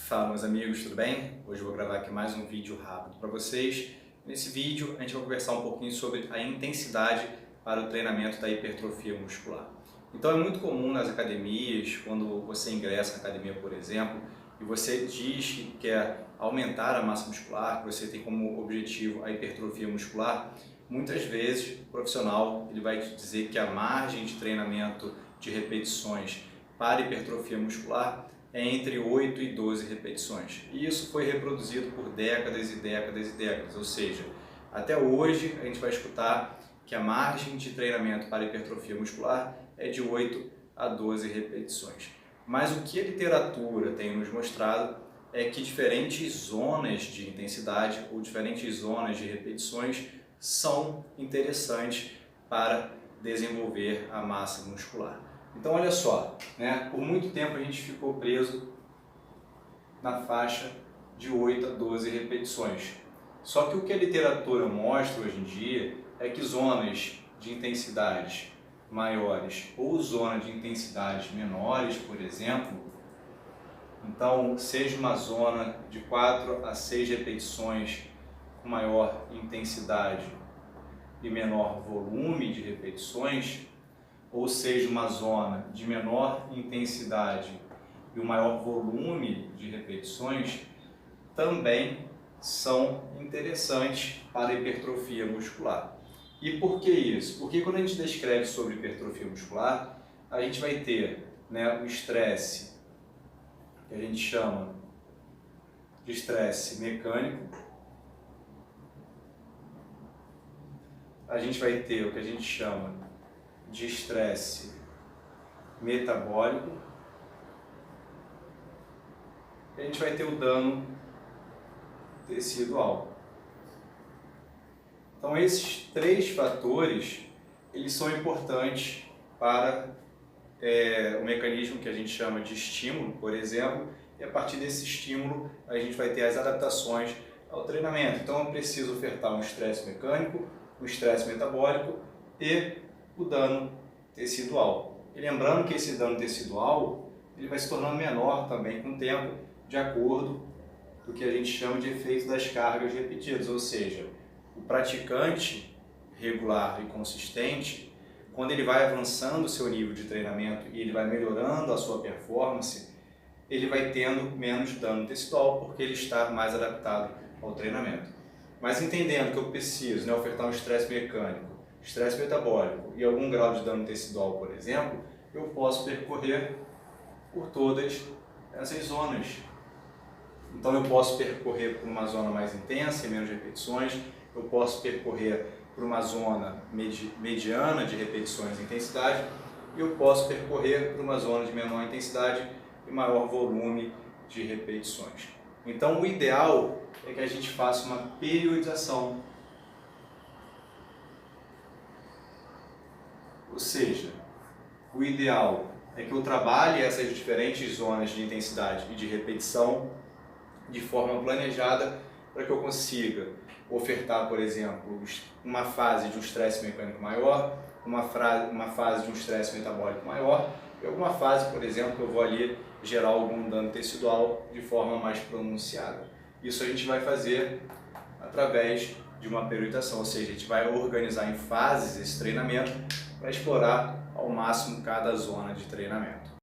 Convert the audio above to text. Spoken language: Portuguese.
Fala, meus amigos, tudo bem? Hoje eu vou gravar aqui mais um vídeo rápido para vocês. Nesse vídeo a gente vai conversar um pouquinho sobre a intensidade para o treinamento da hipertrofia muscular. Então é muito comum nas academias, quando você ingressa na academia, por exemplo, e você diz que quer aumentar a massa muscular, que você tem como objetivo a hipertrofia muscular, muitas vezes o profissional ele vai te dizer que a margem de treinamento de repetições para hipertrofia muscular é entre 8 e 12 repetições. E isso foi reproduzido por décadas e décadas e décadas, ou seja, até hoje a gente vai escutar que a margem de treinamento para hipertrofia muscular é de 8 a 12 repetições. Mas o que a literatura tem nos mostrado é que diferentes zonas de intensidade ou diferentes zonas de repetições são interessantes para desenvolver a massa muscular. Então olha só, né? Por muito tempo a gente ficou preso na faixa de 8 a 12 repetições. Só que o que a literatura mostra hoje em dia é que zonas de intensidades maiores ou zonas de intensidades menores, por exemplo, então seja uma zona de 4 a 6 repetições com maior intensidade e menor volume de repetições, ou seja, uma zona de menor intensidade e um maior volume de repetições, também são interessantes para a hipertrofia muscular. E por que isso? Porque quando a gente descreve sobre hipertrofia muscular, a gente vai ter, né, o estresse, que a gente chama de estresse mecânico, a gente vai ter o que a gente chama de estresse metabólico, e a gente vai ter o dano tecidual. Então esses três fatores eles são importantes para o mecanismo que a gente chama de estímulo, por exemplo, e a partir desse estímulo a gente vai ter as adaptações ao treinamento. Então eu preciso ofertar um estresse mecânico, um estresse metabólico e o dano tecidual. E lembrando que esse dano tecidual ele vai se tornando menor também com o tempo, de acordo com o que a gente chama de efeito das cargas repetidas, ou seja, o praticante regular e consistente, quando ele vai avançando o seu nível de treinamento e ele vai melhorando a sua performance, ele vai tendo menos dano tecidual porque ele está mais adaptado ao treinamento. Mas entendendo que eu preciso, né, ofertar um estresse mecânico, estresse metabólico e algum grau de dano tecidual, por exemplo, eu posso percorrer por todas essas zonas. Então eu posso percorrer por uma zona mais intensa e menos repetições, eu posso percorrer por uma zona mediana de repetições e intensidade, e eu posso percorrer por uma zona de menor intensidade e maior volume de repetições. Então o ideal é que a gente faça uma periodização. Ou seja, o ideal é que eu trabalhe essas diferentes zonas de intensidade e de repetição de forma planejada para que eu consiga ofertar, por exemplo, uma fase de um estresse mecânico maior, uma fase de um estresse metabólico maior e alguma fase, por exemplo, que eu vou ali gerar algum dano tecidual de forma mais pronunciada. Isso a gente vai fazer através de uma periodização, ou seja, a gente vai organizar em fases esse treinamento para explorar ao máximo cada zona de treinamento.